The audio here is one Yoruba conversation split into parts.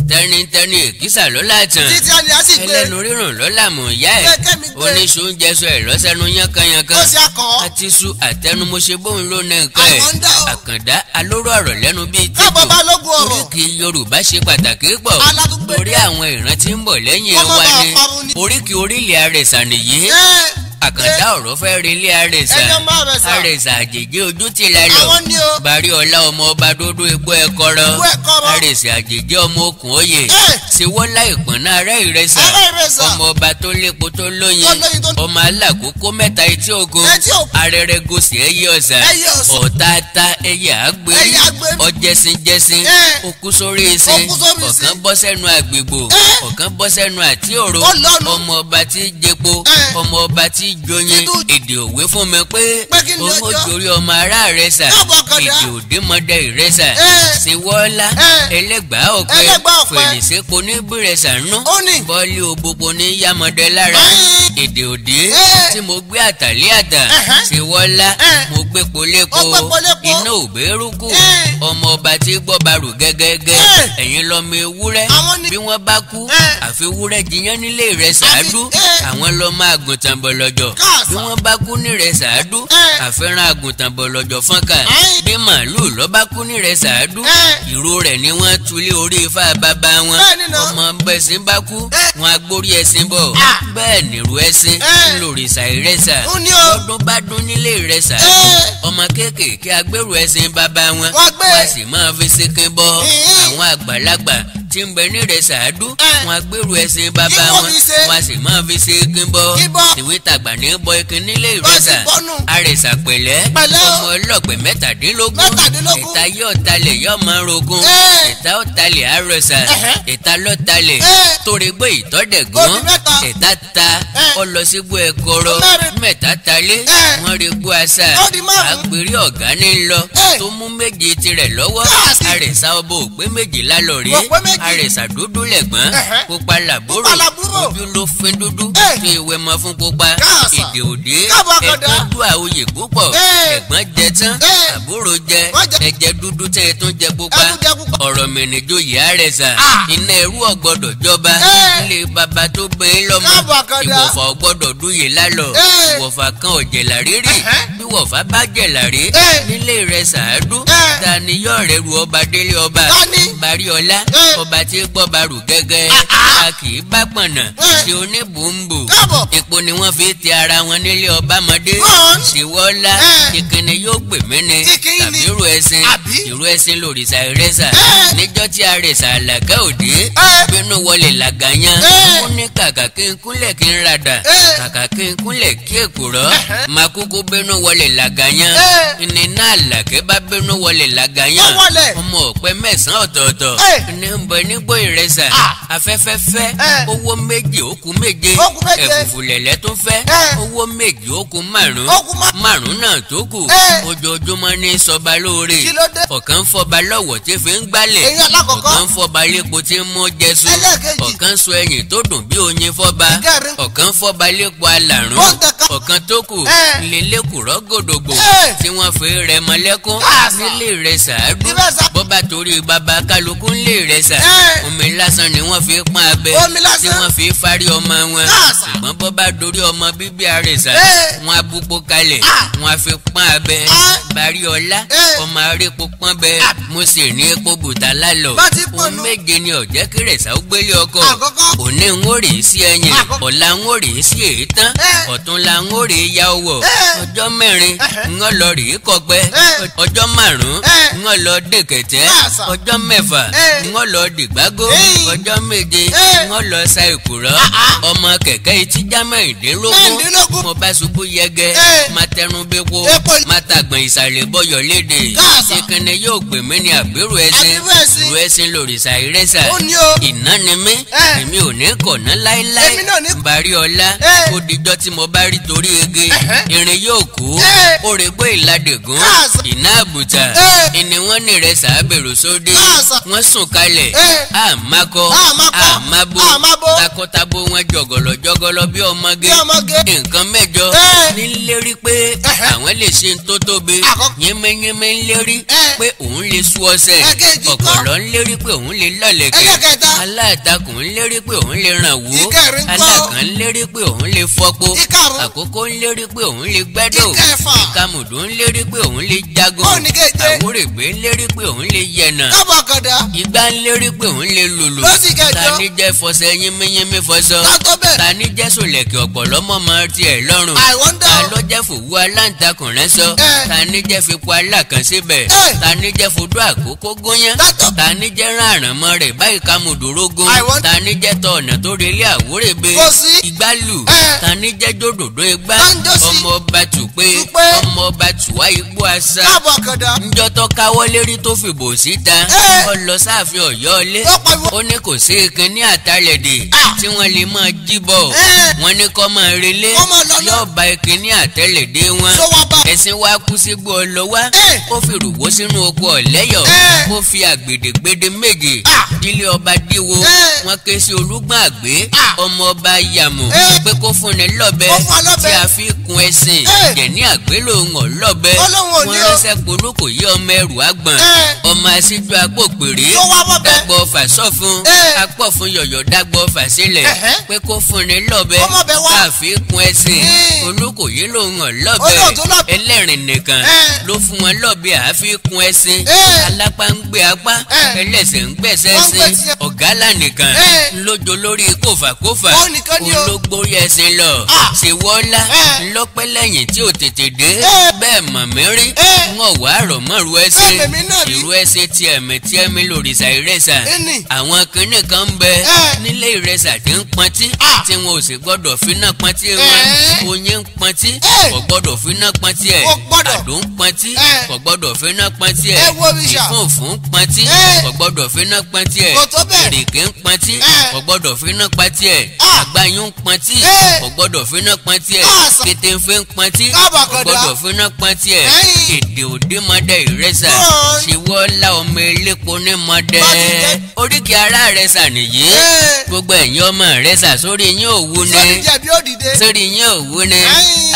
tẹnitẹni èkìsà ló láàtàn títí ẹni á sì gbé ẹlẹ́nu rírùn ló làmù ìyá ẹ̀ oníṣu ń jẹsọ ẹ̀ lọ́sẹ̀nu yánkanyànkan àti su àtẹnumọ́ṣe bóun ló ní nǹkan ẹ̀ àkàndá alóró ọ̀rọ̀ lẹ́nu bíi tìbò oríkì Yorùbá ṣe pàtàkì pọ̀ torí àwọn ìran tí ń bọ̀ lẹ́yìn wa ni oríkì orílẹ̀ Àrẹ̀sà nìyí àkàndá ọ̀rọ̀ fẹ́ relé Àrẹ̀sà Àrẹ̀sà àjèjì ojú ti la lọ bari ọlá ọmọ ọba dúdú egbò ẹ̀kọ́rọ́ Àrẹ̀sà àjèjì ọmọ okùn oyè ṣèwọ́lá ìpọ̀nà ará Ìrẹsà ọmọ ọba tó lépo tó lóyin ọmọ alákòókò mẹ́ta etí ogun arẹrẹ gòsì ẹyẹ ọ̀sà ọ̀tàtà ẹyẹ àgbérí ọ̀jẹ̀sìnjẹ̀sìn okú sórí ẹsìn ọ̀kan bọ́ sẹ́nu àgbègbò ọ̀kan bọ́ sẹ́nu àti òró ọmọ ọba tí jẹpo ọmọ ọba tí joyin èdè òwe fún mi pé owó torí ọmọ ará Ìrẹsà èdè òdìmọdé Ìrẹsà ṣèwọ́lá ẹlẹ́gbàá ọ̀pẹ fèrèsé poní bìrẹsà nú bọ́ọ̀lì òbòbò ní yámọdé lára èdè òde tí mo gbé àtàlẹ́ àtà ṣèwọ́lá mo gbé polépo iná òbẹ́rùkù ọmọ ọba tí gbọ́ barù gẹ́gẹ́gẹ́ ẹ̀yin lọ́mọ ewúrẹ́ bí wọ́n bá kú àfi ewúrẹ́ jiyàn nílé Ìrẹsà àdú àwọn lọ́mọ àgùntàn bọ̀lọ̀jọ̀ bí wọ́n bá kú ní Ìrẹsà àdú àfẹ́ràn àgùntàn bọ̀lọ̀jọ̀ fọ́nkà bí màálùú lọ́ bá kú ní Ìrẹsà àdú ìró rẹ̀ ni wọ́n tulé orí ifá bàbá wọn ọmọ bẹ́sìn bá kú wọn agbórí ẹṣin bọ̀ bẹ́ẹ̀ nìrú ẹṣin ńlòrìṣà Ìrẹsà ọdún bá dún nílé Ìrẹsà ọmọ kéékèèké agbérù ẹṣin bàbá wọn wọ́n sì máa fi ṣèkín bọ́ àwọn àgbàlagbà tí ń bẹ ní Ìrẹsà àdú wọn agbérù ẹṣin bàbá wọn wọ́n sì máa fi ṣèkín bọ́ ìwé tàgbà ní bọ ikin nílé Ìrẹsà Àrẹ̀sà pẹ̀lẹ́ ọmọ ọlọ́pẹ̀ mẹ́tàdínlógún ìta yóò talẹ̀ yóò máa rogun ìta ó talẹ̀ Àrẹ̀sà ìta ló talẹ̀ torí gbé ìtọ́dẹ̀gún ìta ta ọlọ́sígbó ẹ̀kọ́rọ́ mẹ́ta talẹ̀ wọ́n rí gbó àṣà àgbèrè ọ̀gá ní lọ tó mú méje tirẹ̀ lọ́wọ́ Àrẹ̀sà ọba òpé méjìlá lọ rí Àrẹ̀sà dúdú lẹ̀gbọ́n pupa làbúrò ojú ló fin dúdú tó ìwé mọ fún pupa èdè òde ẹ̀gbọ́n dú àwòyè púpọ̀ ẹ̀gbọ́n jẹ tán àbúrò jẹ ẹ̀jẹ̀ dúdú tẹ́ ẹ tún jẹ pupa ọ̀rọ̀ mẹ́nìjọ yìí Àrẹ̀sà iná ẹrú ọ̀gbọ́dọ̀ jọba ilé bàbá tó gbé e lọ́mọ ìwọ̀fà ọ̀gbọ́dọ̀ dúyè lálọ́ ìwọ̀fà kan ọ̀jẹ̀là rírì bí wọ̀fà bá jẹ̀là rí nílé Ìrẹsà àdú ta ni yóò rẹ̀ ru ọba délé ọba Baríọlá ọba tí gbọ́ barù gẹ́gẹ́ a kì í bá pọ̀nà tí oníbùnbù epo ni wọ́n fi ti ara wọn nílé ọbàmọdé ṣèwọ́lá ìkíni yóò gbè mí ni tàbí ìrú ẹṣin lòrìṣà Ìrẹsà níjọ́ tí Àrẹ̀sà àlàkà òde bínú wọlé làgàyàn ó ní kàkà kí n kúnlẹ̀ kí n radà kàkà kí n kúnlẹ̀ kí èkùrọ́ máa kúkú bínú wọlé làgàyàn ní náà làkẹ́ bá bínú wọlé làgàyàn ọmọ ọ̀pẹ mẹ́sàn-án ọ̀tọ̀ọ̀tọ̀ ní ń bọ nígbó Ìrẹsà afẹ́fẹ́ fẹ́ owó méje òkú méje ẹ̀fùfùlẹ̀lẹ̀ tó fẹ́ owó méje òkú márùn náà tó kù ojoojúmọ́ ní sọba lóore ọ̀kan fọba lọ́wọ́ tí fi ń gbálẹ̀ ọ̀kan fọba lépo tí ń mú jẹ́sú ọ̀kan sọ ẹyìn tó dùn bí oyin fọba ọ̀kan fọba lépo alàrún ọ̀kan tó kù lélẹ́kùrọ́ gòdògbò tí wọ́n fi rẹ̀ mọ́lẹ́kún nílé Ìrẹsà àdú bọ́ba torí bàbá kálukú nílé Ìrẹsà omi lásán ni wọ́n fi pọ́n abẹ tí wọ́n fi fárí ọmọ wọn ṣùgbọ́n bọ́ba dorí ọmọ bíbí Àrẹ̀sà wọn abúgbó kalẹ̀ wọn a fi pọ́n abẹ Baríọlá ọmọ arépo pọ́n bẹ mo sì ní epo bùtà lálọ́ ohun méje ni ọ̀jẹ́ kí Ìrẹsà ó gbélé ọkọ òní ń rè é sí ẹyìn ọ̀la ń rè é sí èétán ọ̀túnla ń rè é ya ọwọ́ ọjọ́ mẹ́rin ń lọ rè é kọgbẹ́ ọjọ́ márùn-ún ń lọ dèkẹ̀tẹ́ ọjọ́ mẹ́fà ń lọ dìgbágó ọjọ́ méje ń lọ sa ìkùrọ́ ọmọ kẹ̀kẹ́ etí jámẹ́ ìdínlógún mo bá ṣubú yẹgẹ máa tẹrun bẹ́pọ̀ máa tàgbọ̀n ìsàlẹ̀ bọ́yọ̀ léde ṣèkìnnì yóò gbè mí ní àgbérò ẹṣin ìrú ẹṣin lòrìṣà Ìrẹsà iná ni mí èmi ò ní kọ̀ná láéláé Baríọlá ọlá ó dijọ́ tí mo bá rí torí ege irin yóò kú òrègbó ìlàdègún iná àbùtà ìní wọ́n ní rẹ̀ sàábèrò sóde wọ́n sùn kalẹ̀ àmàkọ àmàbò takọtabo wọn jọgọlọ bí ọmọge nǹkan mẹ́jọ nílérí pé àwọn lè ṣe ń tó tóbi yẹmẹyẹmẹ ńlérí pé òun lè sú ọṣẹ ọ̀pọ̀lọ́ ńlérí pé òun lè lọ́lẹ̀kẹ̀ aláàtakùn ńlérí pé òun lè ràn wó alákàn ńlérí pé òun lè fọ́pó àkókò ńlérí pé òun lè gbẹ́dọ̀ ìkàmùdù ńlérí pé òun lè jagun àwòrègbè ńlérí pé òun lè yẹnà ìgbà ńlérí pé òun lè lòlò tani jẹ́ fọṣẹ yẹmẹyẹmẹ fọṣọ tani jẹ́ sòlẹ̀kẹ̀ ọ̀pọ̀lọ́ mọ́mọ́ tiẹ̀ lọ́rùn ta ló jẹ́ fòwú aláǹtakùn rẹ̀ sọ tani jẹ́ fipò alákàn síbẹ̀ tani jẹ́ fodó àkókò góyán tani jẹ́ rárànmọ́ rẹ̀ báyìí kàmùdùrógún tani jẹ́ tọ ọ̀nà tó relé àwòrègbè ìgbàlù tani jẹ́ jòdòdó igbá ọmọ ọba tùpé ọmọ ọba tùwá igbó àṣà njọ́ tó káwọ́ lérí tó fìbò síta ó lọ sáàfin Ọ̀yọ́ ilé ó ní kò sí ikin ní àtàlẹ̀dẹ̀ tí wọ́n lè máa jíbọ̀ wọ́n ní kọ́ máa relé yóò ba ikin ní àtẹ̀lẹ̀dẹ̀ wọn ẹ̀sìn wa kú sí gbọ́ ọlọ́wà ó fi rùwó sínú oko ọ̀lẹ́yọ̀ ó fi àgbèdègbèdè méje dílé ọba díwo wọn ké sí Olúgbọ́n àgbé ọmọ ọba yàmù pé kó fúnni lọ́bẹ tí a fi kun ẹ̀sìn jẹ̀ní àgbélò wọn lọ́bẹ wọn ránṣẹ́ polókò yí ọmọ ẹrù àgbọ̀n ọmọ aṣíjú agbópèrè dàgbọ́ fà sọ́fun apọ̀ fún yọ̀yọ̀ dàgbọ́ fà sílẹ̀ pé kó fúnni lọ́bẹ tá a fi kun ẹ̀sìn olókò yí ló wọn lọ́bẹ ẹlẹ́rìn nìkan ló fún wọn lọ́bẹ àfi kun ẹ̀sìn alápá ń gbé apá ẹlẹ́sẹ̀ ń gbẹ̀sẹ̀ ẹ̀sìn ọ̀gálà nìkan lójó lórí kófàkófà ológbórí ẹ̀sìn lọ ṣèwọ́lá ńlọpẹ́ lẹ́yìn tí ò tètè dé bẹ́ẹ̀ mọ̀ mẹ́rin wọn wà á rọ̀ mọ́rù ẹ̀sìn ìrú ẹ̀sìn tí ẹ̀mí lòrìṣà ìrẹsà àwọn kinní kan ń bẹ nílé ìrẹsà tí ń pọntí tí wọn ò sì gbọ́dọ̀ finá pọntí wọn oyin ń pọntí kò gbọ́dọ̀ finá pọntí ẹ̀ àdó ń pọntí kò gbọ́dọ̀ finá pọntí ẹ̀ ìfúnfún ń pọntí kò gbọ́dọ̀ finá pọntí ẹ̀ ìrèké ń pọntí kò gbọ́dọ̀ finá pọntí ẹ̀ àgbáyún ń pọntí kò gbọ́dọ̀ finá pọntí ẹ̀ kétéńfé ń pọntí kò gbọ́dọ̀ finá pọntí ẹ̀ èdè òde mọ́dẹ ìrẹsà ṣèwọ́lá ọmọ elépo ní mọ́dẹ oríkì ara ìrẹsà nìyí gbogbo ẹ̀yin ọmọ ìrẹsà sórí yín òwú ni sórí yín òwú ni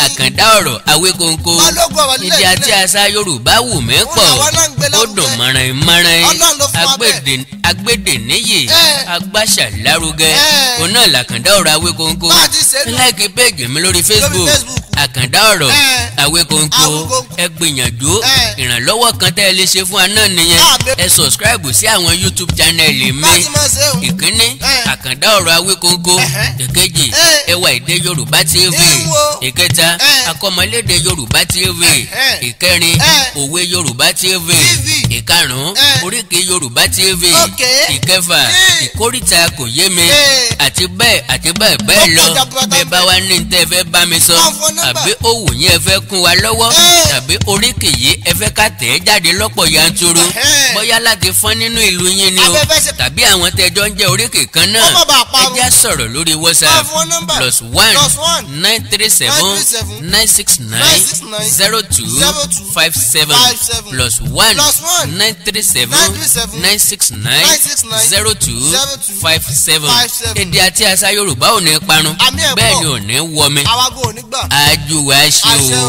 àkàndá ọ̀rọ̀ Awíkonko ìdí àti àṣà Yorùbá wù mí pọ̀ ó dùn mọ̀ràn agbèdè níyì agbáṣà lárugẹ òun náà làkàndá ọ̀rọ̀ Awíkonko láìkí péjì mi lórí Facebook àkàndá ọ̀rọ̀ Awíkonko ẹ gbìyànjú ìrànlọ́wọ́ kan tẹ́ ẹ lè ṣe fún wa náà nìyẹn ẹ subscribe sí àwọn YouTube channel mi ìkíní àkàndá ọ̀rọ̀ Awíkonko ìkejì ẹwà èdè Yorùbá TV ìkẹta akọ́mọlédè Yorùbá TV ìkẹrin òwe Yorùbá TV ìkarùn oríkì Yorùbá TV ìkẹfà ìkórìtà kò yé mi àti bẹ́ẹ̀ lọ bẹ́ẹ̀ bá wa ní tẹ́ ẹ fẹ́ bá mi sọ àbí òwò yẹn ẹ fẹ́ kún wa lọ́wọ́ tàbí oríkì yìí ẹ fẹ́ ká tẹ̀ ẹ́ jáde lọ́pọ̀ yanturu bóyá láti fọ́n nínú ìlú yín ni o tàbí àwọn tẹ́jọ́ ń jẹ́ oríkì kan náà ẹ já sọ̀rọ̀ lórí WhatsApp +1-937-969-0257 +1-937-969-0257 èdè àti àṣà Yorùbá ò ní parun bẹ́ẹ̀ ni ò ní wọmi. àjùwà ṣe o.